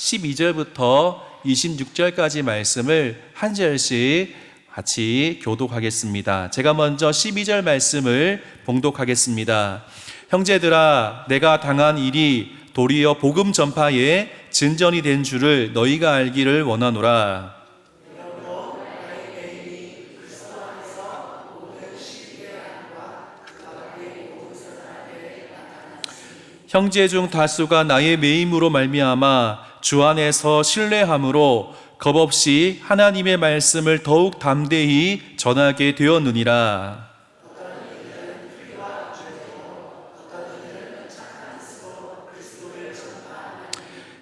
12절부터 26절까지 말씀을 한 절씩 같이 교독하겠습니다. 제가 먼저 12절 말씀을 봉독하겠습니다. 형제들아, 내가 당한 일이 도리어 복음 전파에 진전이 된 줄을 너희가 알기를 원하노라. 형제 중 다수가 나의 매임으로 말미암아 주 안에서 신뢰함으로 겁없이 하나님의 말씀을 더욱 담대히 전하게 되었느니라.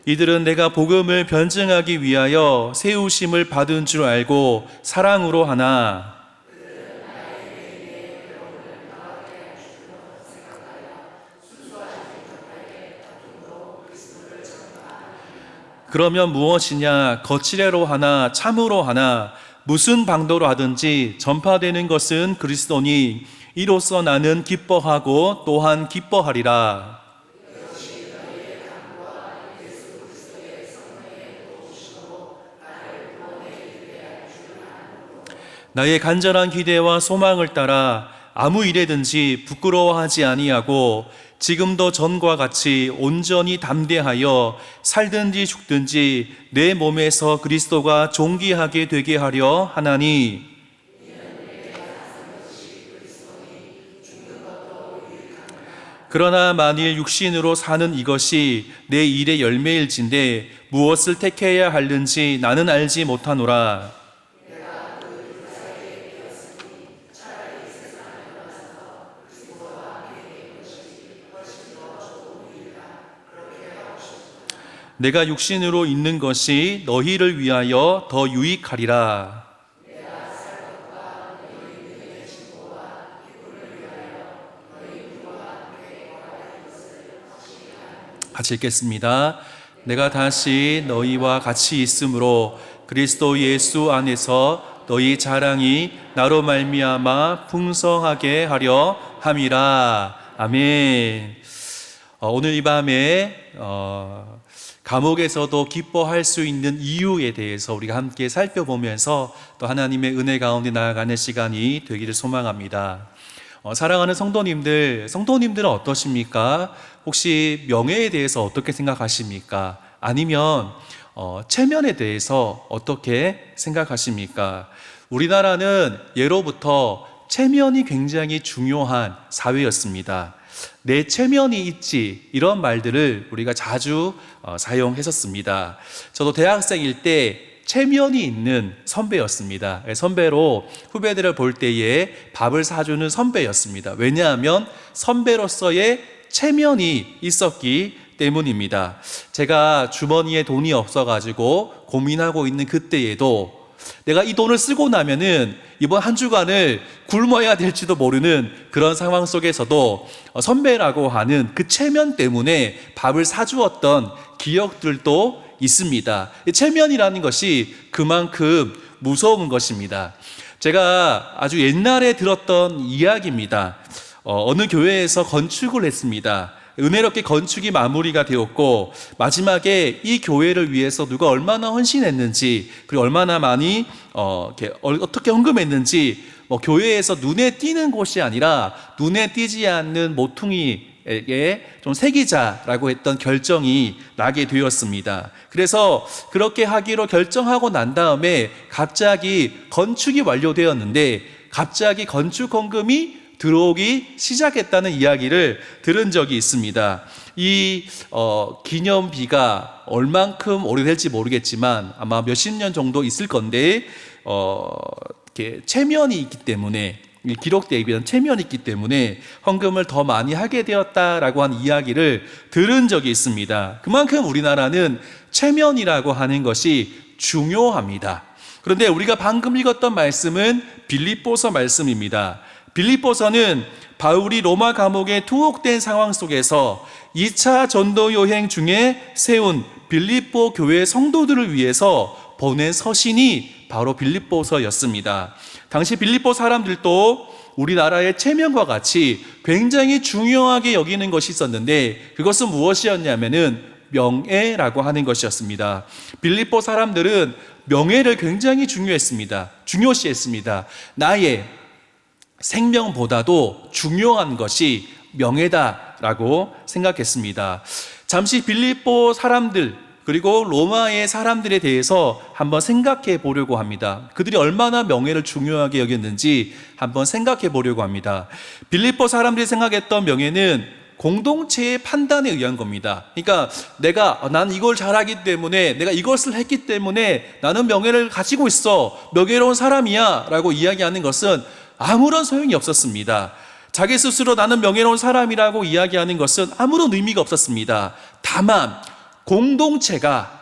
이들은 내가 복음을 변증하기 위하여 세우심을 받은 줄 알고 사랑으로 하나 그러면 무엇이냐? 거칠애로 하나 참으로 하나 무슨 방도로 하든지 전파되는 것은 그리스도니 이로써 나는 기뻐하고 또한 기뻐하리라. 나의 간절한 기대와 소망을 따라 아무 일에든지 부끄러워하지 아니하고 지금도 전과 같이 온전히 담대하여 살든지 죽든지 내 몸에서 그리스도가 존귀하게 되게 하려 하나니 그러나 만일 육신으로 사는 이것이 내 일의 열매일진데 무엇을 택해야 하는지 나는 알지 못하노라. 내가 육신으로 있는 것이 너희를 위하여 더 유익하리라. 같이 읽겠습니다. 내가 다시 너희와 같이 있으므로 그리스도 예수 안에서 너희 자랑이 나로 말미암아 풍성하게 하려 함이라. 아멘. 오늘 이 밤에 감옥에서도 기뻐할 수 있는 이유에 대해서 우리가 함께 살펴보면서 또 하나님의 은혜 가운데 나아가는 시간이 되기를 소망합니다. 사랑하는 성도님들은 어떠십니까? 혹시 명예에 대해서 어떻게 생각하십니까? 아니면 체면에 대해서 어떻게 생각하십니까? 우리나라는 예로부터 체면이 굉장히 중요한 사회였습니다. 내 체면이 있지, 이런 말들을 우리가 자주 사용했었습니다. 저도 대학생일 때 체면이 있는 선배였습니다. 선배로 후배들을 볼 때에 밥을 사주는 선배였습니다. 왜냐하면 선배로서의 체면이 있었기 때문입니다. 제가 주머니에 돈이 없어가지고 고민하고 있는 그때에도 내가 이 돈을 쓰고 나면은 이번 한 주간을 굶어야 될지도 모르는 그런 상황 속에서도 선배라고 하는 그 체면 때문에 밥을 사주었던 기억들도 있습니다. 체면이라는 것이 그만큼 무서운 것입니다. 제가 아주 옛날에 들었던 이야기입니다. 어느 교회에서 건축을 했습니다. 은혜롭게 건축이 마무리가 되었고 마지막에 이 교회를 위해서 누가 얼마나 헌신했는지 그리고 얼마나 많이 어떻게 헌금했는지 교회에서 눈에 띄는 곳이 아니라 눈에 띄지 않는 모퉁이에게 좀 새기자라고 했던 결정이 나게 되었습니다. 그래서 그렇게 하기로 결정하고 난 다음에 갑자기 건축이 완료되었는데 갑자기 건축 헌금이 들어오기 시작했다는 이야기를 들은 적이 있습니다. 이 기념비가 얼만큼 오래될지 모르겠지만 아마 몇십 년 정도 있을 건데 이렇게 체면이 있기 때문에 기록되어 있는 체면이 있기 때문에 헌금을 더 많이 하게 되었다라고 하는 이야기를 들은 적이 있습니다. 그만큼 우리나라는 체면이라고 하는 것이 중요합니다. 그런데 우리가 방금 읽었던 말씀은 빌립보서 말씀입니다. 빌립보서는 바울이 로마 감옥에 투옥된 상황 속에서 2차 전도 여행 중에 세운 빌립보 교회 성도들을 위해서 보낸 서신이 바로 빌립보서였습니다. 당시 빌립보 사람들도 우리나라의 체면과 같이 굉장히 중요하게 여기는 것이 있었는데 그것은 무엇이었냐면은 명예라고 하는 것이었습니다. 빌립보 사람들은 명예를 굉장히 중요시했습니다. 나의 생명보다도 중요한 것이 명예다라고 생각했습니다. 잠시 빌립보 사람들 그리고 로마의 사람들에 대해서 한번 생각해 보려고 합니다. 그들이 얼마나 명예를 중요하게 여겼는지 한번 생각해 보려고 합니다. 빌립보 사람들이 생각했던 명예는 공동체의 판단에 의한 겁니다. 그러니까 난 이걸 잘하기 때문에, 내가 이것을 했기 때문에 나는 명예를 가지고 있어, 명예로운 사람이야 라고 이야기하는 것은 아무런 소용이 없었습니다. 자기 스스로 나는 명예로운 사람이라고 이야기하는 것은 아무런 의미가 없었습니다. 다만 공동체가,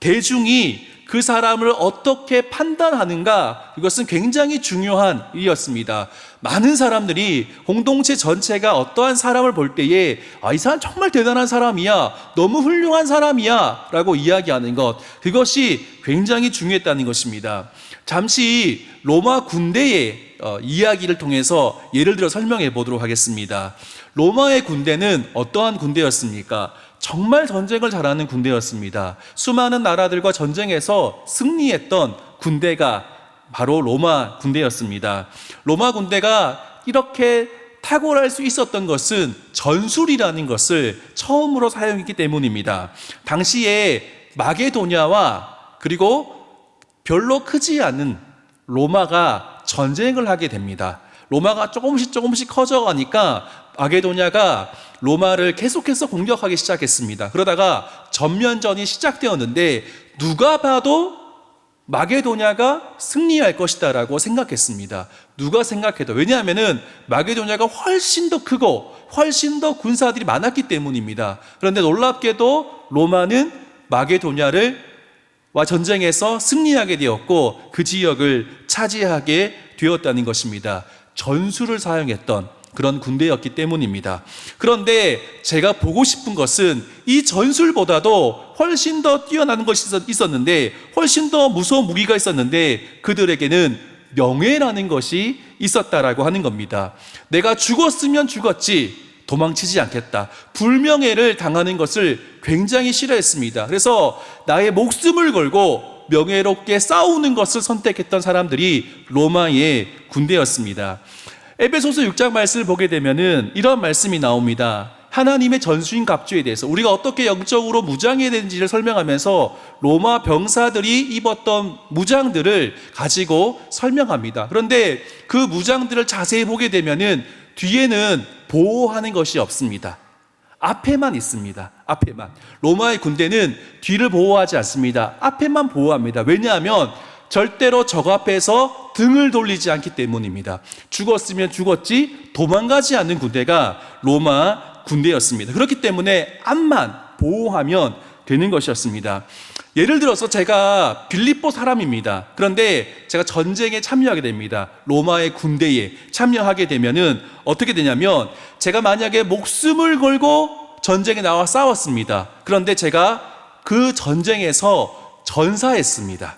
대중이 그 사람을 어떻게 판단하는가, 이것은 굉장히 중요한 일이었습니다. 많은 사람들이 공동체 전체가 어떠한 사람을 볼 때에 이 사람 정말 대단한 사람이야, 너무 훌륭한 사람이야 라고 이야기하는 것, 그것이 굉장히 중요했다는 것입니다. 잠시 로마 군대의 이야기를 통해서 예를 들어 설명해 보도록 하겠습니다. 로마의 군대는 어떠한 군대였습니까? 정말 전쟁을 잘하는 군대였습니다. 수많은 나라들과 전쟁에서 승리했던 군대가 바로 로마 군대였습니다. 로마 군대가 이렇게 탁월할 수 있었던 것은 전술이라는 것을 처음으로 사용했기 때문입니다. 당시에 마게도냐와 그리고 별로 크지 않은 로마가 전쟁을 하게 됩니다. 로마가 조금씩 커져가니까 마게도냐가 로마를 계속해서 공격하기 시작했습니다. 그러다가 전면전이 시작되었는데 누가 봐도 마게도냐가 승리할 것이다 라고 생각했습니다. 누가 생각해도. 왜냐하면 마게도냐가 훨씬 더 크고 훨씬 더 군사들이 많았기 때문입니다. 그런데 놀랍게도 로마는 마게도냐와 전쟁에서 승리하게 되었고 그 지역을 차지하게 되었다는 것입니다. 전술을 사용했던 그런 군대였기 때문입니다. 그런데 제가 보고 싶은 것은 이 전술보다도 훨씬 더 뛰어나는 것이 있었는데, 훨씬 더 무서운 무기가 있었는데 그들에게는 명예라는 것이 있었다라고 하는 겁니다. 내가 죽었으면 죽었지 도망치지 않겠다. 불명예를 당하는 것을 굉장히 싫어했습니다. 그래서 나의 목숨을 걸고 명예롭게 싸우는 것을 선택했던 사람들이 로마의 군대였습니다. 에베소서 6장 말씀을 보게 되면은 이런 말씀이 나옵니다. 하나님의 전수인 갑주에 대해서 우리가 어떻게 영적으로 무장해야 되는지를 설명하면서 로마 병사들이 입었던 무장들을 가지고 설명합니다. 그런데 그 무장들을 자세히 보게 되면은 뒤에는 보호하는 것이 없습니다. 앞에만 있습니다. 앞에만. 로마의 군대는 뒤를 보호하지 않습니다. 앞에만 보호합니다. 왜냐하면 절대로 적 앞에서 등을 돌리지 않기 때문입니다. 죽었으면 죽었지 도망가지 않는 군대가 로마 군대였습니다. 그렇기 때문에 앞만 보호하면 되는 것이었습니다. 예를 들어서 제가 빌립보 사람입니다. 그런데 제가 전쟁에 참여하게 됩니다. 로마의 군대에 참여하게 되면은 어떻게 되냐면 제가 만약에 목숨을 걸고 전쟁에 나와 싸웠습니다. 그런데 제가 그 전쟁에서 전사했습니다.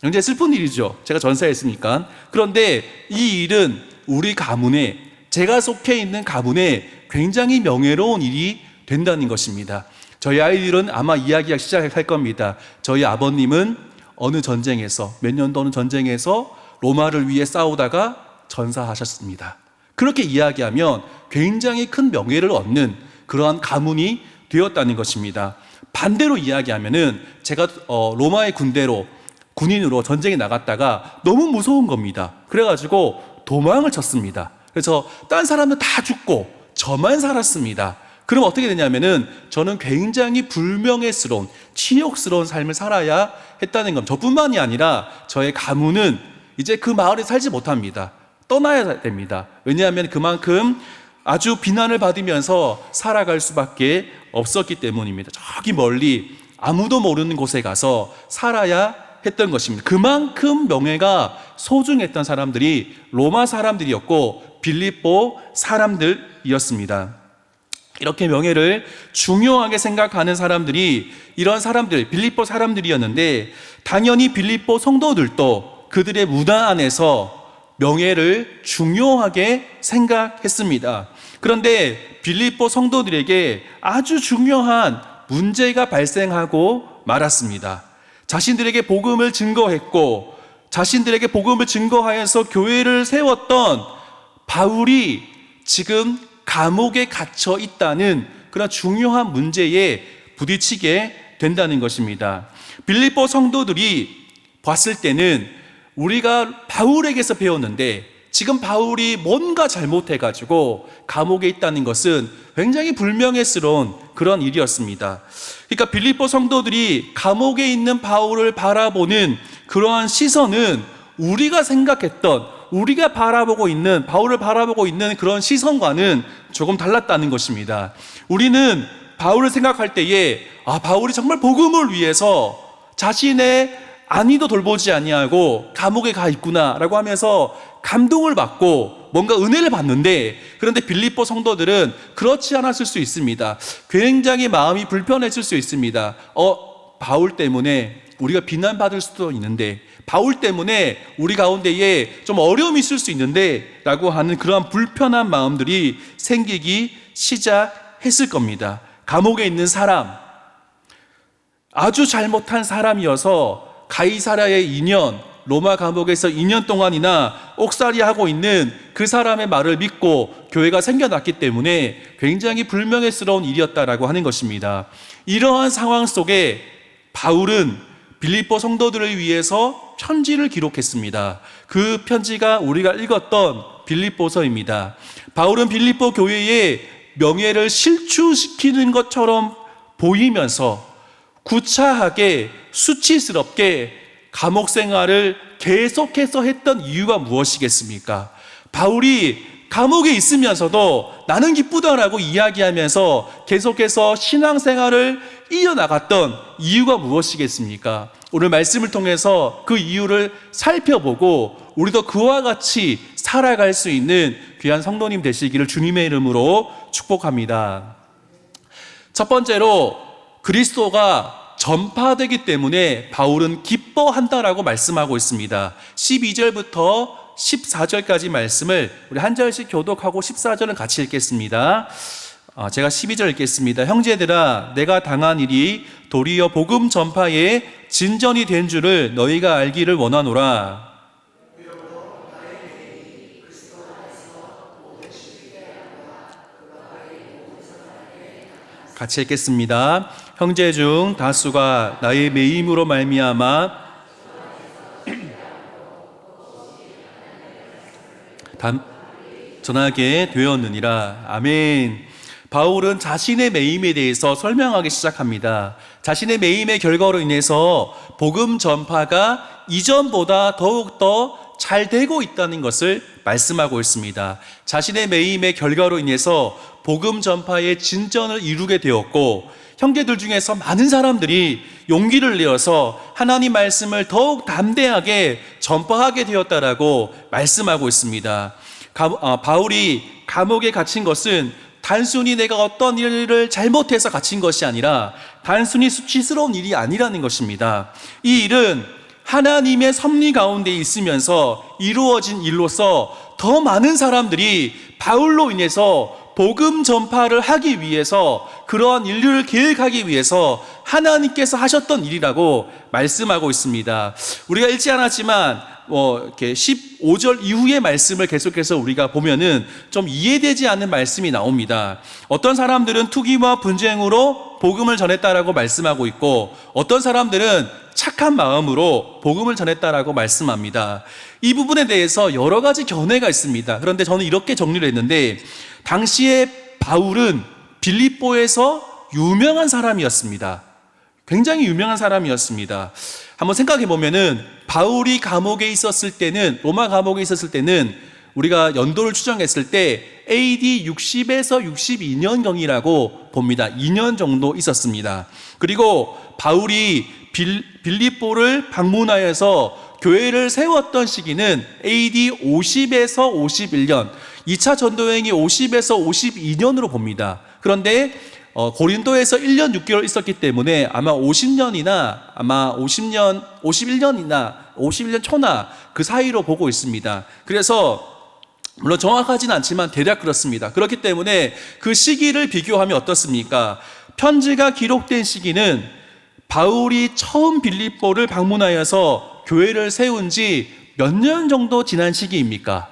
굉장히 슬픈 일이죠. 제가 전사했으니까. 그런데 이 일은 우리 가문에, 제가 속해 있는 가문에 굉장히 명예로운 일이 된다는 것입니다. 저희 아이들은 아마 이야기하기 시작할 겁니다. 저희 아버님은 어느 전쟁에서, 몇 년도 어느 전쟁에서 로마를 위해 싸우다가 전사하셨습니다. 그렇게 이야기하면 굉장히 큰 명예를 얻는 그러한 가문이 되었다는 것입니다. 반대로 이야기하면은 제가 로마의 군인으로 전쟁에 나갔다가 너무 무서운 겁니다. 그래가지고 도망을 쳤습니다. 그래서 딴 사람들 다 죽고 저만 살았습니다. 그럼 어떻게 되냐면은 저는 굉장히 불명예스러운, 치욕스러운 삶을 살아야 했다는 겁니다. 저뿐만이 아니라 저의 가문은 이제 그 마을에 살지 못합니다. 떠나야 됩니다. 왜냐하면 그만큼 아주 비난을 받으면서 살아갈 수밖에 없었기 때문입니다. 저기 멀리 아무도 모르는 곳에 가서 살아야 했던 것입니다. 그만큼 명예가 소중했던 사람들이 로마 사람들이었고 빌립보 사람들이었습니다. 이렇게 명예를 중요하게 생각하는 사람들이 이런 사람들, 빌립보 사람들이었는데 당연히 빌립보 성도들도 그들의 문화 안에서 명예를 중요하게 생각했습니다. 그런데 빌립보 성도들에게 아주 중요한 문제가 발생하고 말았습니다. 자신들에게 복음을 증거했고 자신들에게 복음을 증거하여서 교회를 세웠던 바울이 지금 감옥에 갇혀 있다는 그런 중요한 문제에 부딪히게 된다는 것입니다. 빌립보 성도들이 봤을 때는 우리가 바울에게서 배웠는데 지금 바울이 뭔가 잘못해가지고 감옥에 있다는 것은 굉장히 불명예스러운 그런 일이었습니다. 그러니까 빌립보 성도들이 감옥에 있는 바울을 바라보는 그러한 시선은 우리가 생각했던, 우리가 바라보고 있는, 바울을 바라보고 있는 그런 시선과는 조금 달랐다는 것입니다. 우리는 바울을 생각할 때에 바울이 정말 복음을 위해서 자신의 안위도 돌보지 아니하고 감옥에 가 있구나라고 하면서 감동을 받고 뭔가 은혜를 받는데, 그런데 빌립보 성도들은 그렇지 않았을 수 있습니다. 굉장히 마음이 불편했을 수 있습니다. 바울 때문에 우리가 비난받을 수도 있는데, 바울 때문에 우리 가운데에 좀 어려움이 있을 수 있는데 라고 하는 그러한 불편한 마음들이 생기기 시작했을 겁니다. 감옥에 있는 사람, 아주 잘못한 사람이어서 가이사랴의 2년, 로마 감옥에서 2년 동안이나 옥살이하고 있는 그 사람의 말을 믿고 교회가 생겨났기 때문에 굉장히 불명예스러운 일이었다라고 하는 것입니다. 이러한 상황 속에 바울은 빌립보 성도들을 위해서 편지를 기록했습니다. 그 편지가 우리가 읽었던 빌립보서입니다. 바울은 빌립보 교회의 명예를 실추시키는 것처럼 보이면서 구차하게 수치스럽게 감옥 생활을 계속해서 했던 이유가 무엇이겠습니까? 바울이 감옥에 있으면서도 나는 기쁘다라고 이야기하면서 계속해서 신앙생활을 이어나갔던 이유가 무엇이겠습니까? 오늘 말씀을 통해서 그 이유를 살펴보고 우리도 그와 같이 살아갈 수 있는 귀한 성도님 되시기를 주님의 이름으로 축복합니다. 첫 번째로, 그리스도가 전파되기 때문에 바울은 기뻐한다라고 말씀하고 있습니다. 12절부터 14절까지 말씀을 우리 한 절씩 교독하고 14절은 같이 읽겠습니다. 제가 12절 읽겠습니다. 형제들아, 내가 당한 일이 도리어 복음 전파에 진전이 된 줄을 너희가 알기를 원하노라. 같이 읽겠습니다. 형제 중 다수가 나의 매임으로 말미암아 전하게 되었느니라. 아멘. 바울은 자신의 매임에 대해서 설명하기 시작합니다. 자신의 매임의 결과로 인해서 복음 전파가 이전보다 더욱더 잘 되고 있다는 것을 말씀하고 있습니다. 자신의 매임의 결과로 인해서 복음 전파의 진전을 이루게 되었고, 형제들 중에서 많은 사람들이 용기를 내어서 하나님 말씀을 더욱 담대하게 전파하게 되었다라고 말씀하고 있습니다. 바울이 감옥에 갇힌 것은 단순히 내가 어떤 일을 잘못해서 갇힌 것이 아니라 단순히 수치스러운 일이 아니라는 것입니다. 이 일은 하나님의 섭리 가운데 있으면서 이루어진 일로서 더 많은 사람들이 바울로 인해서 복음 전파를 하기 위해서, 그러한 인류를 계획하기 위해서 하나님께서 하셨던 일이라고 말씀하고 있습니다. 우리가 읽지 않았지만 이렇게 15절 이후의 말씀을 계속해서 우리가 보면은 좀 이해되지 않는 말씀이 나옵니다. 어떤 사람들은 투기와 분쟁으로 복음을 전했다라고 말씀하고 있고, 어떤 사람들은 착한 마음으로 복음을 전했다라고 말씀합니다. 이 부분에 대해서 여러 가지 견해가 있습니다. 그런데 저는 이렇게 정리를 했는데, 당시에 바울은 빌립보에서 유명한 사람이었습니다. 굉장히 유명한 사람이었습니다. 한번 생각해 보면은 바울이 감옥에 있었을 때는, 로마 감옥에 있었을 때는 우리가 연도를 추정했을 때 AD 60에서 62년경이라고 봅니다. 2년 정도 있었습니다. 그리고 바울이 빌립보를 방문하여서 교회를 세웠던 시기는 AD 50에서 51년, 2차 전도여행이 50에서 52년으로 봅니다. 그런데 고린도에서 1년 6개월 있었기 때문에 아마 50년이나 아마 51년 초나 그 사이로 보고 있습니다. 그래서 물론 정확하진 않지만 대략 그렇습니다. 그렇기 때문에 그 시기를 비교하면 어떻습니까? 편지가 기록된 시기는 바울이 처음 빌립보를 방문하여서 교회를 세운 지 몇 년 정도 지난 시기입니까?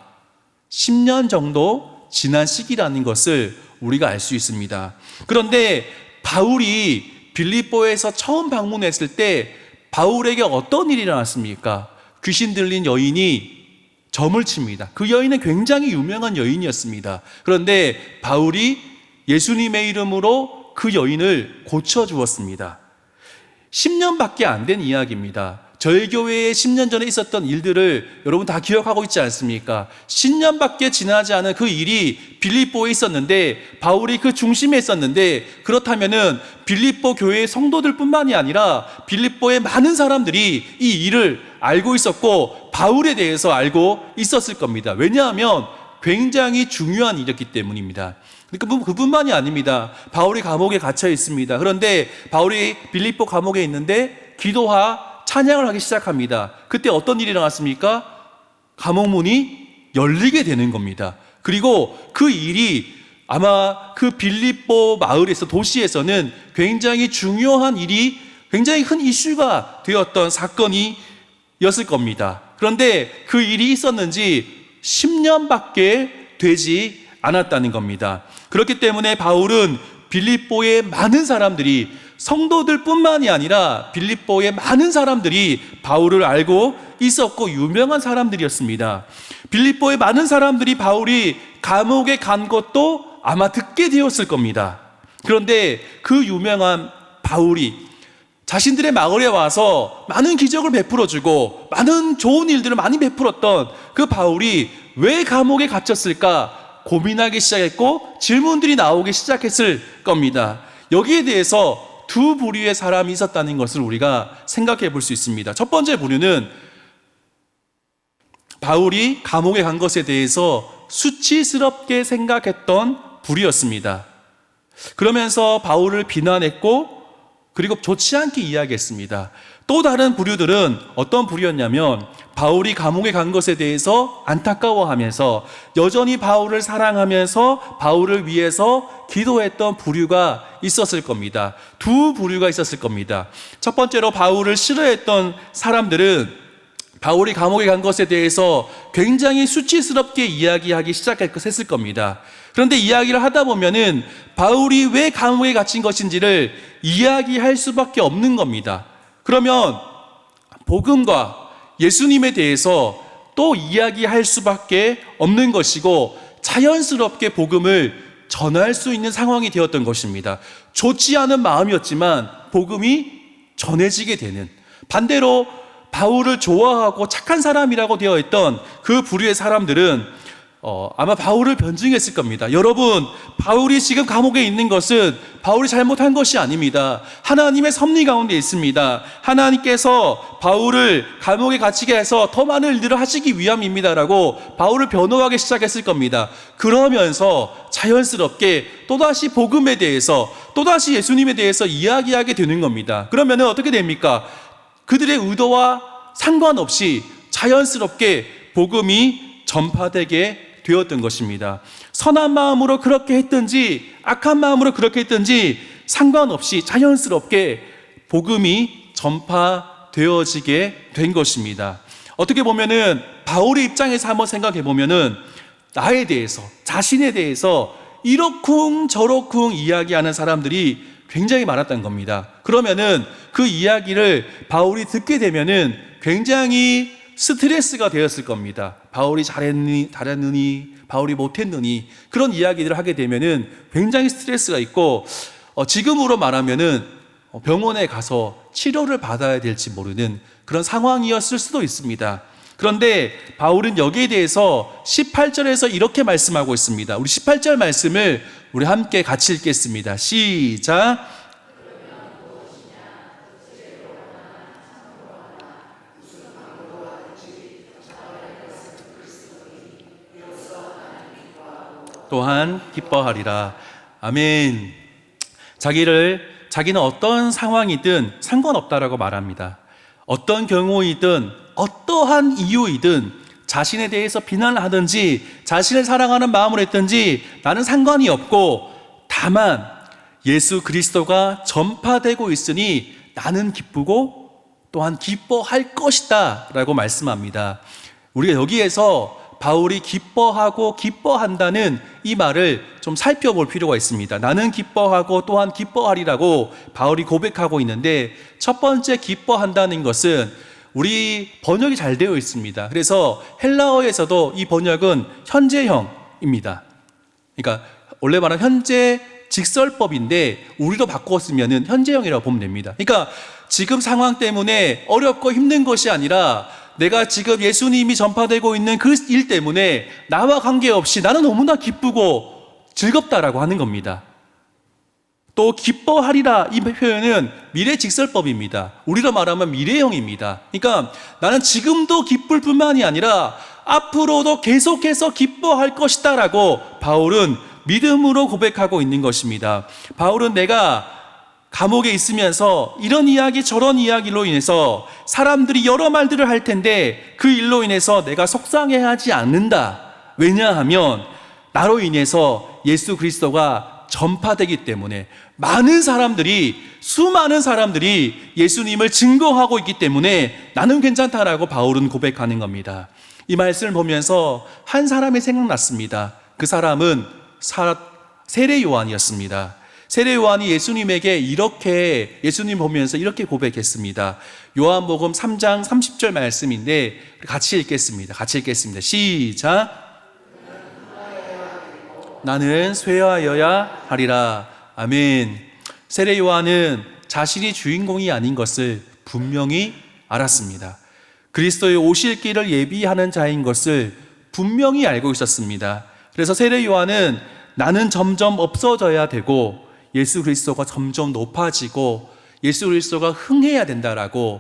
10년 정도 지난 시기라는 것을 우리가 알 수 있습니다. 그런데 바울이 빌립보에서 처음 방문했을 때 바울에게 어떤 일이 일어났습니까? 귀신 들린 여인이 점을 칩니다. 그 여인은 굉장히 유명한 여인이었습니다. 그런데 바울이 예수님의 이름으로 그 여인을 고쳐주었습니다. 10년밖에 안 된 이야기입니다. 저희 교회에 10년 전에 있었던 일들을 여러분 다 기억하고 있지 않습니까? 10년밖에 지나지 않은 그 일이 빌립보에 있었는데 바울이 그 중심에 있었는데, 그렇다면은 빌립보 교회의 성도들뿐만이 아니라 빌립보의 많은 사람들이 이 일을 알고 있었고 바울에 대해서 알고 있었을 겁니다. 왜냐하면 굉장히 중요한 일이었기 때문입니다. 그뿐만이 아닙니다. 바울이 감옥에 갇혀 있습니다. 그런데 바울이 빌립보 감옥에 있는데 기도와 찬양을 하기 시작합니다. 그때 어떤 일이 일어났습니까? 감옥 문이 열리게 되는 겁니다. 그리고 그 일이 아마 그 빌립보 마을에서, 도시에서는 굉장히 중요한 일이, 굉장히 큰 이슈가 되었던 사건이었을 겁니다. 그런데 그 일이 있었는지 10년밖에 되지 않았다는 겁니다. 그렇기 때문에 바울은 빌립보의 많은 사람들이, 성도들뿐만이 아니라 빌립보의 많은 사람들이 바울을 알고 있었고 유명한 사람들이었습니다. 빌립보의 많은 사람들이 바울이 감옥에 간 것도 아마 듣게 되었을 겁니다. 그런데 그 유명한 바울이 자신들의 마을에 와서 많은 기적을 베풀어주고 많은 좋은 일들을 많이 베풀었던 그 바울이 왜 감옥에 갇혔을까 고민하기 시작했고 질문들이 나오기 시작했을 겁니다. 여기에 대해서 두 부류의 사람이 있었다는 것을 우리가 생각해 볼 수 있습니다. 첫 번째 부류는 바울이 감옥에 간 것에 대해서 수치스럽게 생각했던 부류였습니다. 그러면서 바울을 비난했고 그리고 좋지 않게 이야기했습니다. 또 다른 부류들은 어떤 부류였냐면 바울이 감옥에 간 것에 대해서 안타까워하면서 여전히 바울을 사랑하면서 바울을 위해서 기도했던 부류가 있었을 겁니다. 두 부류가 있었을 겁니다. 첫 번째로 바울을 싫어했던 사람들은 바울이 감옥에 간 것에 대해서 굉장히 수치스럽게 이야기하기 시작했을 겁니다. 그런데 이야기를 하다 보면은 바울이 왜 감옥에 갇힌 것인지를 이야기할 수밖에 없는 겁니다. 그러면 복음과 예수님에 대해서 또 이야기할 수밖에 없는 것이고 자연스럽게 복음을 전할 수 있는 상황이 되었던 것입니다. 좋지 않은 마음이었지만 복음이 전해지게 되는, 반대로 바울을 좋아하고 착한 사람이라고 되어 있던 그 부류의 사람들은 아마 바울을 변증했을 겁니다. 여러분, 바울이 지금 감옥에 있는 것은 바울이 잘못한 것이 아닙니다. 하나님의 섭리 가운데 있습니다. 하나님께서 바울을 감옥에 갇히게 해서 더 많은 일들을 하시기 위함입니다라고 바울을 변호하기 시작했을 겁니다. 그러면서 자연스럽게 또다시 복음에 대해서, 또다시 예수님에 대해서 이야기하게 되는 겁니다. 그러면 어떻게 됩니까? 그들의 의도와 상관없이 자연스럽게 복음이 전파되게 되었던 것입니다. 선한 마음으로 그렇게 했든지 악한 마음으로 그렇게 했든지 상관없이 자연스럽게 복음이 전파되어지게 된 것입니다. 어떻게 보면은 바울의 입장에서 한번 생각해 보면은 나에 대해서, 자신에 대해서 이러쿵 저러쿵 이야기하는 사람들이 굉장히 많았던 겁니다. 그러면은 그 이야기를 바울이 듣게 되면은 굉장히 스트레스가 되었을 겁니다. 바울이 잘했느니, 바울이 못했느니, 그런 이야기들을 하게 되면은 굉장히 스트레스가 있고, 지금으로 말하면은 병원에 가서 치료를 받아야 될지 모르는 그런 상황이었을 수도 있습니다. 그런데 바울은 여기에 대해서 18절에서 이렇게 말씀하고 있습니다. 우리 18절 말씀을 우리 함께 같이 읽겠습니다. 시작. 또한 기뻐하리라. 아멘. 자기는 어떤 상황이든 상관없다라고 말합니다. 어떤 경우이든 어떠한 이유이든 자신에 대해서 비난을 하든지 자신을 사랑하는 마음으로 했든지 나는 상관이 없고, 다만 예수 그리스도가 전파되고 있으니 나는 기쁘고 또한 기뻐할 것이다 라고 말씀합니다. 우리가 여기에서 바울이 기뻐하고 기뻐한다는 이 말을 좀 살펴볼 필요가 있습니다. 나는 기뻐하고 또한 기뻐하리라고 바울이 고백하고 있는데, 첫 번째 기뻐한다는 것은 우리 번역이 잘 되어 있습니다. 그래서 헬라어에서도 이 번역은 현재형입니다. 그러니까 원래 말하는 현재 직설법인데 우리도 바꿨으면 현재형이라고 보면 됩니다. 그러니까 지금 상황 때문에 어렵고 힘든 것이 아니라 내가 지금 예수님이 전파되고 있는 그 일 때문에 나와 관계없이 나는 너무나 기쁘고 즐겁다라고 하는 겁니다. 또 기뻐하리라, 이 표현은 미래 직설법입니다. 우리로 말하면 미래형입니다. 그러니까 나는 지금도 기쁠 뿐만이 아니라 앞으로도 계속해서 기뻐할 것이다 라고 바울은 믿음으로 고백하고 있는 것입니다. 바울은 내가 감옥에 있으면서 이런 이야기 저런 이야기로 인해서 사람들이 여러 말들을 할 텐데 그 일로 인해서 내가 속상해하지 않는다. 왜냐하면 나로 인해서 예수 그리스도가 전파되기 때문에 수많은 사람들이 예수님을 증거하고 있기 때문에 나는 괜찮다라고 바울은 고백하는 겁니다. 이 말씀을 보면서 한 사람이 생각났습니다. 그 사람은 세례 요한이었습니다. 세례 요한이 예수님에게 예수님 보면서 이렇게 고백했습니다. 요한복음 3장 30절 말씀인데 같이 읽겠습니다. 시작. 나는 쇠하여야 하리라. 아멘. 세례 요한은 자신이 주인공이 아닌 것을 분명히 알았습니다. 그리스도의 오실 길을 예비하는 자인 것을 분명히 알고 있었습니다. 그래서 세례 요한은 나는 점점 없어져야 되고 예수 그리스도가 점점 높아지고 예수 그리스도가 흥해야 된다라고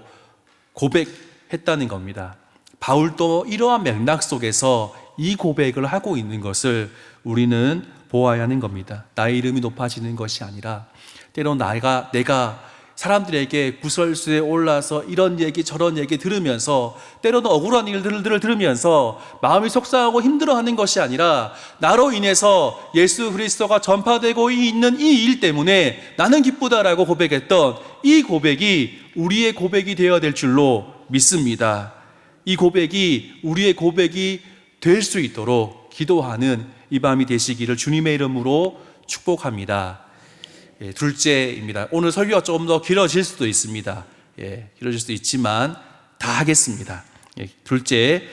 고백했다는 겁니다. 바울도 이러한 맥락 속에서 이 고백을 하고 있는 것을 우리는 보아야 하는 겁니다. 나의 이름이 높아지는 것이 아니라 때론 내가 사람들에게 구설수에 올라서 이런 얘기 저런 얘기 들으면서 때로는 억울한 일들을 들으면서 마음이 속상하고 힘들어하는 것이 아니라 나로 인해서 예수 그리스도가 전파되고 있는 이 일 때문에 나는 기쁘다라고 고백했던 이 고백이 우리의 고백이 되어야 될 줄로 믿습니다. 이 고백이 우리의 고백이 될 수 있도록 기도하는 이 밤이 되시기를 주님의 이름으로 축복합니다. 둘째입니다. 오늘 설교가 조금 더 길어질 수도 있습니다. 길어질 수도 있지만 다 하겠습니다. 둘째,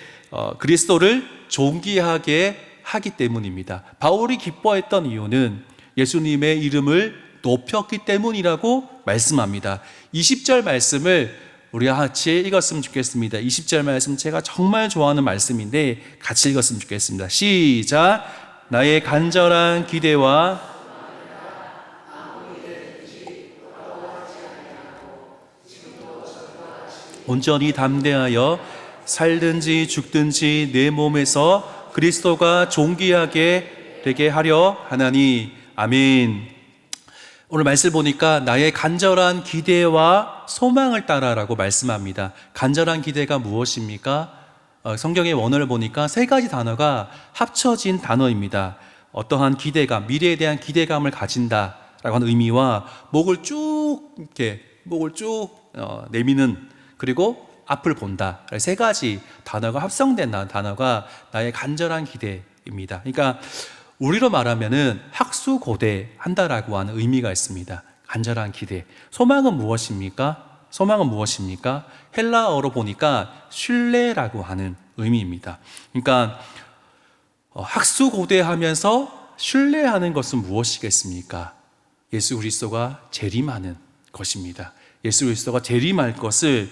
그리스도를 존귀하게 하기 때문입니다. 바울이 기뻐했던 이유는 예수님의 이름을 높였기 때문이라고 말씀합니다. 20절 말씀을 우리가 같이 읽었으면 좋겠습니다. 20절 말씀 제가 정말 좋아하는 말씀인데 같이 읽었으면 좋겠습니다. 시작. 나의 간절한 기대와 온전히 담대하여 살든지 죽든지 내 몸에서 그리스도가 존귀하게 되게 하려 하나니. 아멘. 오늘 말씀 보니까 나의 간절한 기대와 소망을 따라라고 말씀합니다. 간절한 기대가 무엇입니까? 성경의 원어를 보니까 세 가지 단어가 합쳐진 단어입니다. 어떠한 기대감, 미래에 대한 기대감을 가진다라고 하는 의미와 목을 쭉 내미는, 그리고 앞을 본다. 세 가지 단어가 합성된 단어가 나의 간절한 기대입니다. 그러니까 우리로 말하면은 학수고대한다라고 하는 의미가 있습니다. 간절한 기대. 소망은 무엇입니까? 헬라어로 보니까 신뢰라고 하는 의미입니다. 그러니까 학수고대하면서 신뢰하는 것은 무엇이겠습니까? 예수 그리스도가 재림하는 것입니다. 예수 그리스도가 재림할 것을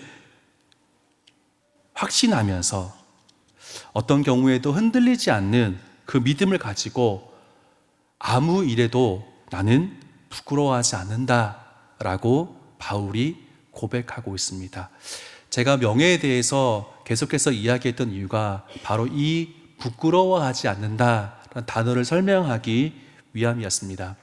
확신하면서 어떤 경우에도 흔들리지 않는 그 믿음을 가지고 아무 일에도 나는 부끄러워하지 않는다라고 바울이 고백하고 있습니다. 제가 명예에 대해서 계속해서 이야기했던 이유가 바로 이 부끄러워하지 않는다라는 단어를 설명하기 위함이었습니다.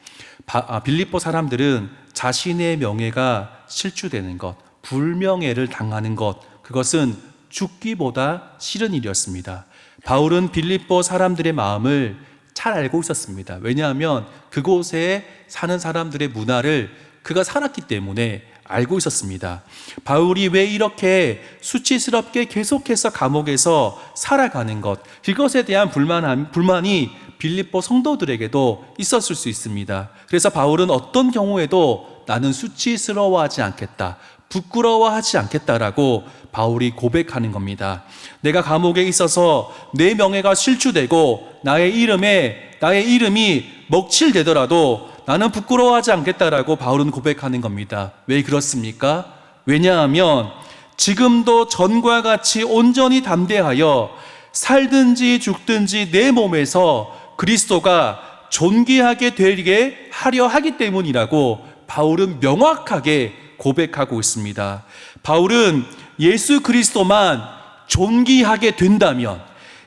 빌립보 사람들은 자신의 명예가 실추되는 것, 불명예를 당하는 것, 그것은 죽기보다 싫은 일이었습니다. 바울은 빌립보 사람들의 마음을 잘 알고 있었습니다. 왜냐하면 그곳에 사는 사람들의 문화를 그가 살았기 때문에 알고 있었습니다. 바울이 왜 이렇게 수치스럽게 계속해서 감옥에서 살아가는 것, 그것에 대한 불만이 빌립보 성도들에게도 있었을 수 있습니다. 그래서 바울은 어떤 경우에도 나는 수치스러워하지 않겠다, 부끄러워하지 않겠다라고 바울이 고백하는 겁니다. 내가 감옥에 있어서 내 명예가 실추되고 나의 이름이 먹칠되더라도 나는 부끄러워하지 않겠다라고 바울은 고백하는 겁니다. 왜 그렇습니까? 왜냐하면 지금도 전과 같이 온전히 담대하여 살든지 죽든지 내 몸에서 그리스도가 존귀하게 되게 하려 하기 때문이라고 바울은 명확하게 고백하고 있습니다. 바울은 예수 그리스도만 존귀하게 된다면,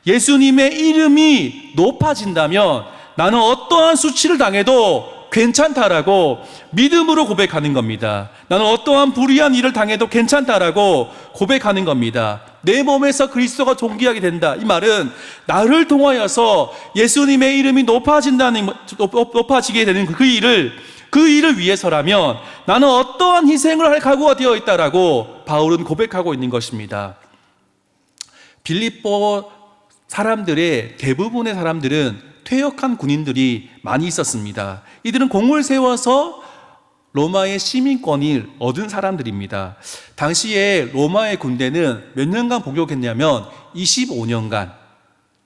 예수님의 이름이 높아진다면 나는 어떠한 수치를 당해도 괜찮다라고 믿음으로 고백하는 겁니다. 나는 어떠한 불의한 일을 당해도 괜찮다라고 고백하는 겁니다. 내 몸에서 그리스도가 존귀하게 된다. 이 말은 나를 통하여서 예수님의 이름이 높아지게 되는 그 일을 위해서라면 나는 어떠한 희생을 할 각오가 되어 있다라고 바울은 고백하고 있는 것입니다. 빌립보 사람들의 대부분의 사람들은 퇴역한 군인들이 많이 있었습니다. 이들은 공을 세워서 로마의 시민권을 얻은 사람들입니다. 당시에 로마의 군대는 몇 년간 복역했냐면 25년간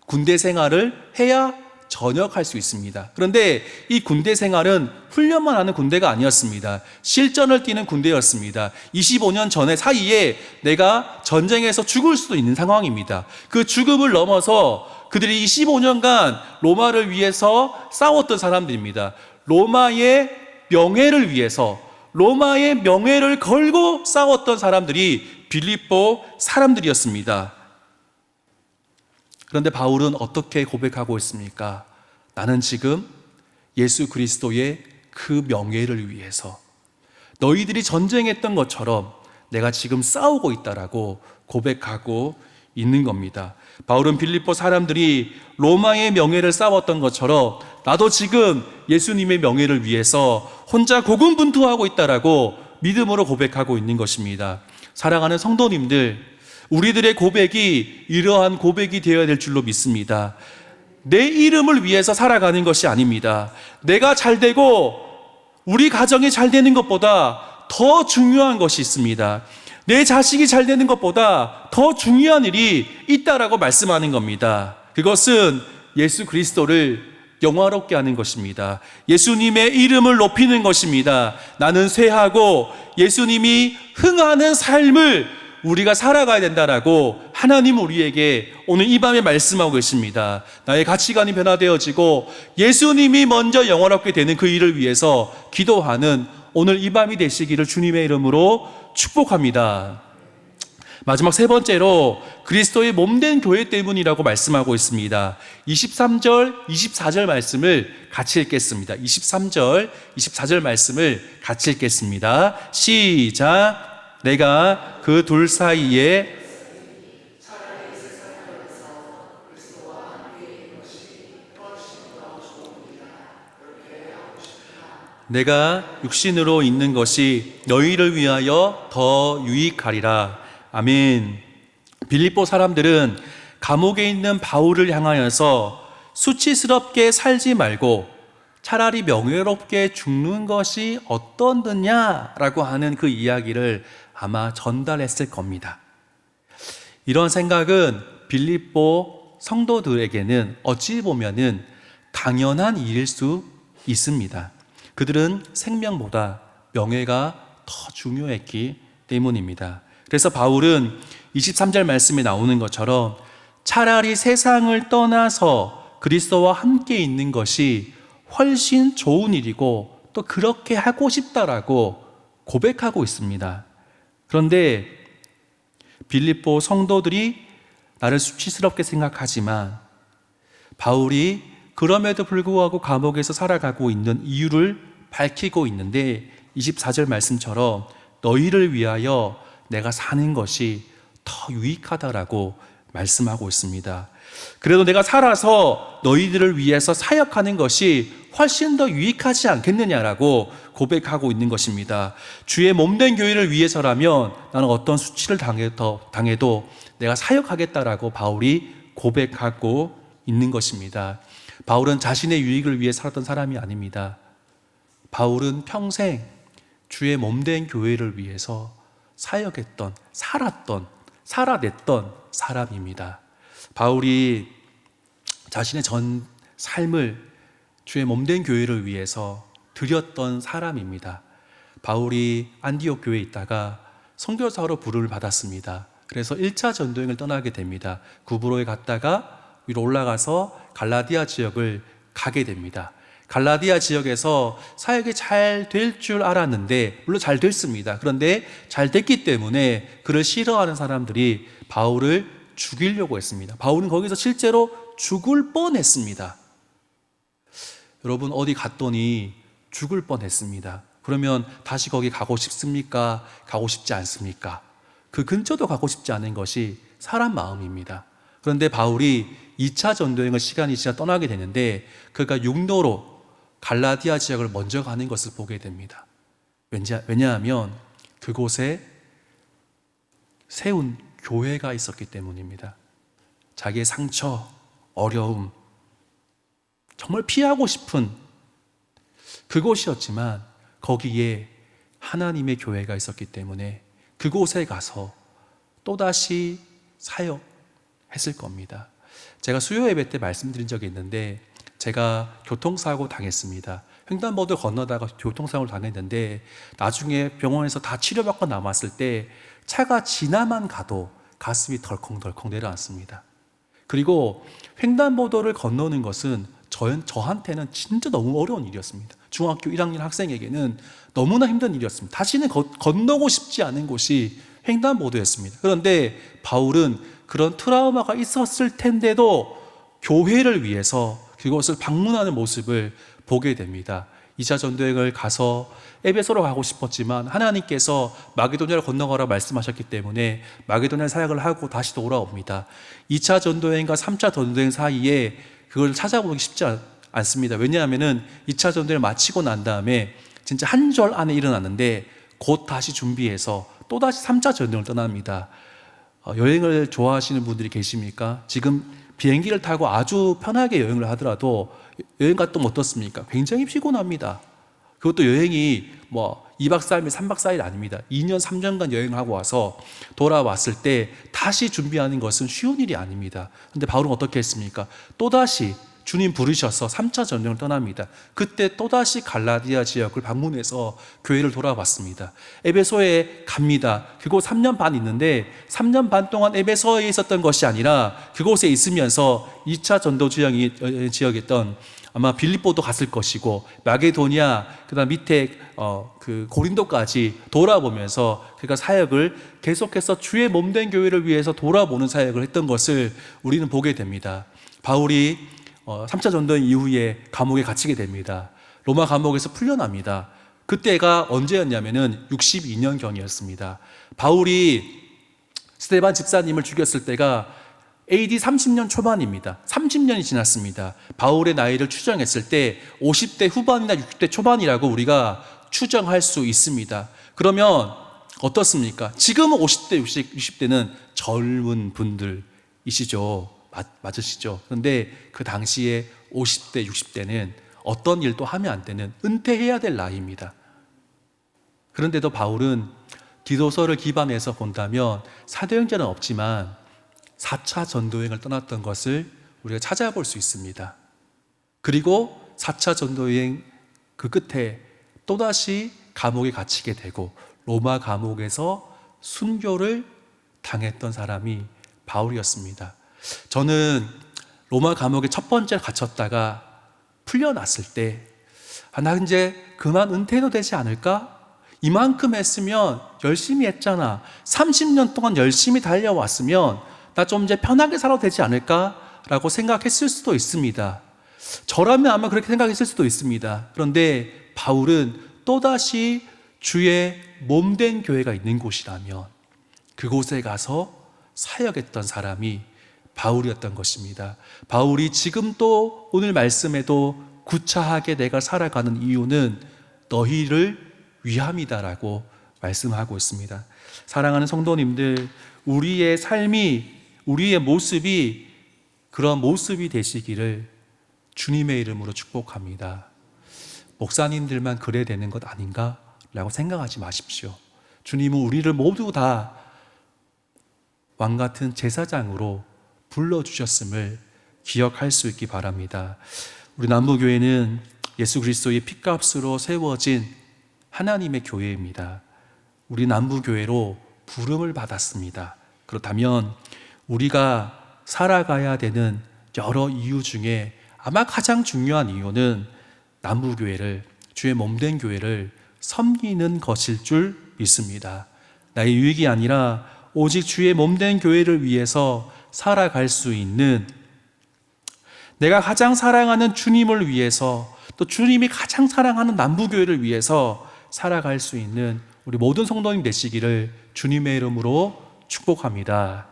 군대 생활을 해야 전역할 수 있습니다. 그런데 이 군대 생활은 훈련만 하는 군대가 아니었습니다. 실전을 뛰는 군대였습니다. 25년 전에 사이에 내가 전쟁에서 죽을 수도 있는 상황입니다. 그 죽음을 넘어서 그들이 25년간 로마를 위해서 싸웠던 사람들입니다. 로마의 명예를 위해서, 로마의 명예를 걸고 싸웠던 사람들이 빌립보 사람들이었습니다. 그런데 바울은 어떻게 고백하고 있습니까? 나는 지금 예수 그리스도의 그 명예를 위해서 너희들이 전쟁했던 것처럼 내가 지금 싸우고 있다라고 고백하고 있는 겁니다. 바울은 빌립보 사람들이 로마의 명예를 싸웠던 것처럼 나도 지금 예수님의 명예를 위해서 혼자 고군분투하고 있다라고 믿음으로 고백하고 있는 것입니다. 사랑하는 성도님들, 우리들의 고백이 이러한 고백이 되어야 될 줄로 믿습니다. 내 이름을 위해서 살아가는 것이 아닙니다. 내가 잘 되고 우리 가정이 잘 되는 것보다 더 중요한 것이 있습니다. 내 자식이 잘 되는 것보다 더 중요한 일이 있다라고 말씀하는 겁니다. 그것은 예수 그리스도를 영화롭게 하는 것입니다. 예수님의 이름을 높이는 것입니다. 나는 쇠하고 예수님이 흥하는 삶을 우리가 살아가야 된다라고 하나님 우리에게 오늘 이 밤에 말씀하고 계십니다. 나의 가치관이 변화되어지고 예수님이 먼저 영원롭게 되는 그 일을 위해서 기도하는 오늘 이 밤이 되시기를 주님의 이름으로 축복합니다. 마지막 세 번째로 그리스도의 몸된 교회 때문이라고 말씀하고 있습니다. 23절, 24절 말씀을 같이 읽겠습니다. 23절, 24절 말씀을 같이 읽겠습니다. 시작. 내가 그 둘 사이에 내가 육신으로 있는 것이 너희를 위하여 더 유익하리라. 아멘. 빌립보 사람들은 감옥에 있는 바울을 향하여서 수치스럽게 살지 말고 차라리 명예롭게 죽는 것이 어떠느냐라고 하는 그 이야기를 아마 전달했을 겁니다. 이런 생각은 빌립보 성도들에게는 어찌 보면은 당연한 일일 수 있습니다. 그들은 생명보다 명예가 더 중요했기 때문입니다. 그래서 바울은 23절 말씀에 나오는 것처럼 차라리 세상을 떠나서 그리스도와 함께 있는 것이 훨씬 좋은 일이고 또 그렇게 하고 싶다라고 고백하고 있습니다. 그런데 빌립보 성도들이 나를 수치스럽게 생각하지만 바울이 그럼에도 불구하고 감옥에서 살아가고 있는 이유를 밝히고 있는데 24절 말씀처럼 너희를 위하여 내가 사는 것이 더 유익하다라고 말씀하고 있습니다. 그래도 내가 살아서 너희들을 위해서 사역하는 것이 훨씬 더 유익하지 않겠느냐라고 고백하고 있는 것입니다. 주의 몸된 교회를 위해서라면 나는 어떤 수치를 당해도 내가 사역하겠다라고 바울이 고백하고 있는 것입니다. 바울은 자신의 유익을 위해 살았던 사람이 아닙니다. 바울은 평생 주의 몸된 교회를 위해서 사역했던, 살아냈던 사람입니다. 바울이 자신의 전 삶을 주의 몸된 교회를 위해서 드렸던 사람입니다. 바울이 안디옥 교회에 있다가 선교사로 부름을 받았습니다. 그래서 1차 전도여행을 떠나게 됩니다. 구브로에 갔다가 위로 올라가서 갈라디아 지역을 가게 됩니다. 갈라디아 지역에서 사역이 잘 될 줄 알았는데, 물론 잘 됐습니다. 그런데 잘 됐기 때문에 그를 싫어하는 사람들이 바울을 죽이려고 했습니다. 바울은 거기서 실제로 죽을 뻔했습니다. 여러분, 어디 갔더니 죽을 뻔했습니다. 그러면 다시 거기 가고 싶습니까? 가고 싶지 않습니까? 그 근처도 가고 싶지 않은 것이 사람 마음입니다. 그런데 바울이 2차 전도여행을 시간이 지나 떠나게 되는데 그가 육로로 갈라디아 지역을 먼저 가는 것을 보게 됩니다. 왜냐하면 그곳에 세운 교회가 있었기 때문입니다. 자기의 상처, 어려움, 정말 피하고 싶은 그곳이었지만 거기에 하나님의 교회가 있었기 때문에 그곳에 가서 또다시 사역했을 겁니다. 제가 수요 예배 때 말씀드린 적이 있는데 제가 교통사고 당했습니다. 횡단보도 건너다가 교통사고를 당했는데 나중에 병원에서 다 치료받고 남았을 때 차가 지나만 가도 가슴이 덜컹덜컹 내려앉습니다. 그리고 횡단보도를 건너는 것은 저한테는 진짜 너무 어려운 일이었습니다. 중학교 1학년 학생에게는 너무나 힘든 일이었습니다. 다시는 건너고 싶지 않은 곳이 횡단보도였습니다. 그런데 바울은 그런 트라우마가 있었을 텐데도 교회를 위해서 그곳을 방문하는 모습을 보게 됩니다. 2차 전도여행을 가서 에베소로 가고 싶었지만 하나님께서 마게도냐를 건너가라 말씀하셨기 때문에 마게도냐 사역을 하고 다시 돌아옵니다. 2차 전도여행과 3차 전도여행 사이에 그걸 찾아보기 쉽지 않습니다. 왜냐하면 2차 전도를 마치고 난 다음에 진짜 한 절 안에 일어났는데 곧 다시 준비해서 또다시 3차 전도를 떠납니다. 여행을 좋아하시는 분들이 계십니까? 지금 비행기를 타고 아주 편하게 여행을 하더라도 여행 갔다 오면 어떻습니까? 굉장히 피곤합니다. 그것도 여행이 2박 3일, 3박 4일 아닙니다. 2년, 3년간 여행하고 와서 돌아왔을 때 다시 준비하는 것은 쉬운 일이 아닙니다. 그런데 바울은 어떻게 했습니까? 또다시 주님 부르셔서 3차 전쟁을 떠납니다. 그때 또다시 갈라디아 지역을 방문해서 교회를 돌아봤습니다. 에베소에 갑니다. 그곳 3년 반 있는데 3년 반 동안 에베소에 있었던 것이 아니라 그곳에 있으면서 2차 전도 지역이었던 아마 빌립보도 갔을 것이고 마게도냐 그다음 밑에 그 고린도까지 돌아보면서 그가 사역을 계속해서 주의 몸된 교회를 위해서 돌아보는 사역을 했던 것을 우리는 보게 됩니다. 바울이 3차 전도행 이후에 감옥에 갇히게 됩니다. 로마 감옥에서 풀려납니다. 그때가 언제였냐면은 62년경이었습니다. 바울이 스데반 집사님을 죽였을 때가 AD 30년 초반입니다. 30년이 지났습니다. 바울의 나이를 추정했을 때 50대 후반이나 60대 초반이라고 우리가 추정할 수 있습니다. 그러면 어떻습니까? 지금은 50대, 60대는 젊은 분들이시죠. 맞으시죠? 그런데 그 당시에 50대, 60대는 어떤 일도 하면 안 되는 은퇴해야 될 나이입니다. 그런데도 바울은 디도서를 기반해서 본다면 사도행전은 없지만 4차 전도여행을 떠났던 것을 우리가 찾아볼 수 있습니다. 그리고 4차 전도여행 그 끝에 또다시 감옥에 갇히게 되고 로마 감옥에서 순교를 당했던 사람이 바울이었습니다. 저는 로마 감옥에 첫 번째 갇혔다가 풀려났을 때 나 이제 그만 은퇴도 되지 않을까? 이만큼 했으면 열심히 했잖아. 30년 동안 열심히 달려왔으면 나 좀 이제 편하게 살아도 되지 않을까라고 생각했을 수도 있습니다. 저라면 아마 그렇게 생각했을 수도 있습니다. 그런데 바울은 또다시 주의 몸된 교회가 있는 곳이라면 그곳에 가서 사역했던 사람이 바울이었던 것입니다. 바울이 지금 또 오늘 말씀에도 구차하게 내가 살아가는 이유는 너희를 위함이다라고 말씀하고 있습니다. 사랑하는 성도님들, 우리의 삶이, 우리의 모습이 그런 모습이 되시기를 주님의 이름으로 축복합니다. 목사님들만 그래야 되는 것 아닌가? 라고 생각하지 마십시오. 주님은 우리를 모두 다 왕같은 제사장으로 불러주셨음을 기억할 수 있기 바랍니다. 우리 남부교회는 예수 그리스도의 피값으로 세워진 하나님의 교회입니다. 우리 남부교회로 부름을 받았습니다. 그렇다면 우리가 살아가야 되는 여러 이유 중에 아마 가장 중요한 이유는 남부교회를, 주의 몸된 교회를 섬기는 것일 줄 믿습니다. 나의 유익이 아니라 오직 주의 몸된 교회를 위해서 살아갈 수 있는, 내가 가장 사랑하는 주님을 위해서, 또 주님이 가장 사랑하는 남부교회를 위해서 살아갈 수 있는 우리 모든 성도님 되시기를 주님의 이름으로 축복합니다.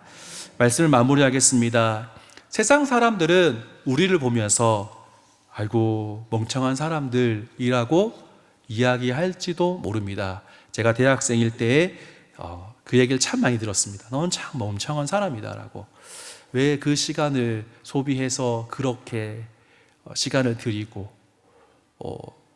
말씀을 마무리하겠습니다. 세상 사람들은 우리를 보면서 아이고 멍청한 사람들이라고 이야기할지도 모릅니다. 제가 대학생일 때에 그 얘기를 참 많이 들었습니다. 넌 참 멍청한 사람이다라고. 왜 그 시간을 소비해서 그렇게 시간을 들이고,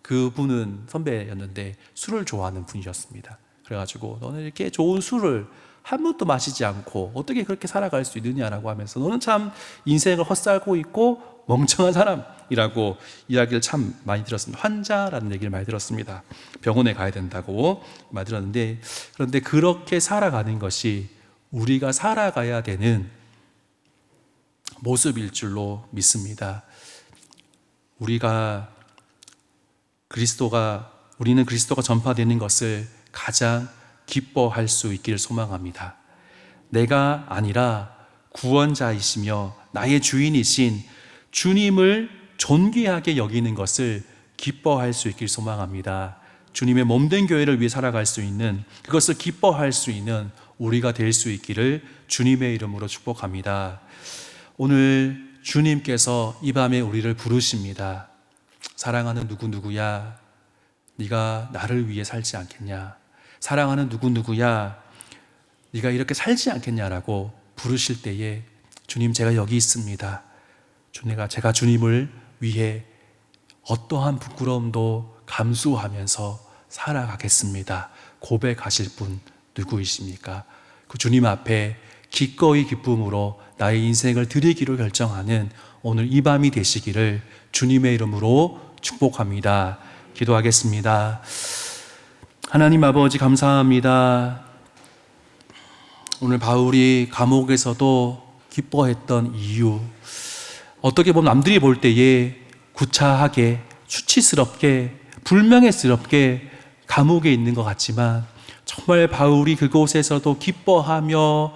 그분은 선배였는데 술을 좋아하는 분이었습니다. 그래가지고 너는 이렇게 좋은 술을 한 번도 마시지 않고 어떻게 그렇게 살아갈 수 있느냐라고 하면서 너는 참 인생을 헛살고 있고 멍청한 사람이라고 이야기를 참 많이 들었습니다. 환자라는 얘기를 많이 들었습니다. 병원에 가야 된다고 많이 들었는데, 그런데 그렇게 살아가는 것이 우리가 살아가야 되는 모습일 줄로 믿습니다. 우리는 그리스도가 전파되는 것을 가장 기뻐할 수 있기를 소망합니다. 내가 아니라 구원자이시며 나의 주인이신 주님을 존귀하게 여기는 것을 기뻐할 수 있기를 소망합니다. 주님의 몸된 교회를 위해 살아갈 수 있는, 그것을 기뻐할 수 있는 우리가 될 수 있기를 주님의 이름으로 축복합니다. 오늘 주님께서 이 밤에 우리를 부르십니다. 사랑하는 누구누구야, 네가 나를 위해 살지 않겠냐? 사랑하는 누구누구야, 네가 이렇게 살지 않겠냐라고 부르실 때에 주님, 제가 여기 있습니다. 제가 주님을 위해 어떠한 부끄러움도 감수하면서 살아가겠습니다. 고백하실 분 누구이십니까? 그 주님 앞에 기꺼이 기쁨으로 나의 인생을 드리기로 결정하는 오늘 이 밤이 되시기를 주님의 이름으로 축복합니다. 기도하겠습니다. 하나님 아버지, 감사합니다. 오늘 바울이 감옥에서도 기뻐했던 이유, 어떻게 보면 남들이 볼 때에 구차하게, 수치스럽게, 불명예스럽게 감옥에 있는 것 같지만 정말 바울이 그곳에서도 기뻐하며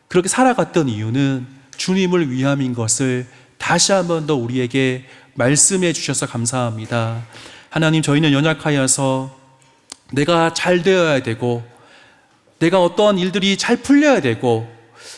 그렇게 살아갔던 이유는 주님을 위함인 것을 다시 한 번 더 우리에게 말씀해 주셔서 감사합니다. 하나님, 저희는 연약하여서 내가 잘 되어야 되고, 내가 어떠한 일들이 잘 풀려야 되고,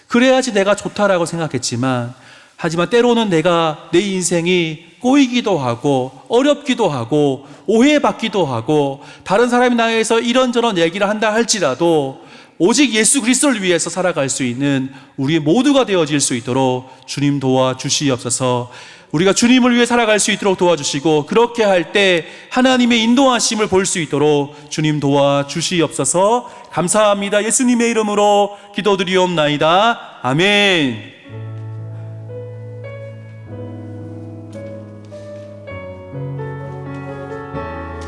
그래야지 내가 좋다라고 생각했지만, 하지만 때로는 내가 내 인생이 꼬이기도 하고 어렵기도 하고 오해받기도 하고 다른 사람이 나에서 이런저런 얘기를 한다 할지라도 오직 예수 그리스도를 위해서 살아갈 수 있는 우리 모두가 되어질 수 있도록 주님 도와주시옵소서. 우리가 주님을 위해 살아갈 수 있도록 도와주시고, 그렇게 할 때 하나님의 인도하심을 볼 수 있도록 주님 도와주시옵소서. 감사합니다. 예수님의 이름으로 기도드리옵나이다. 아멘.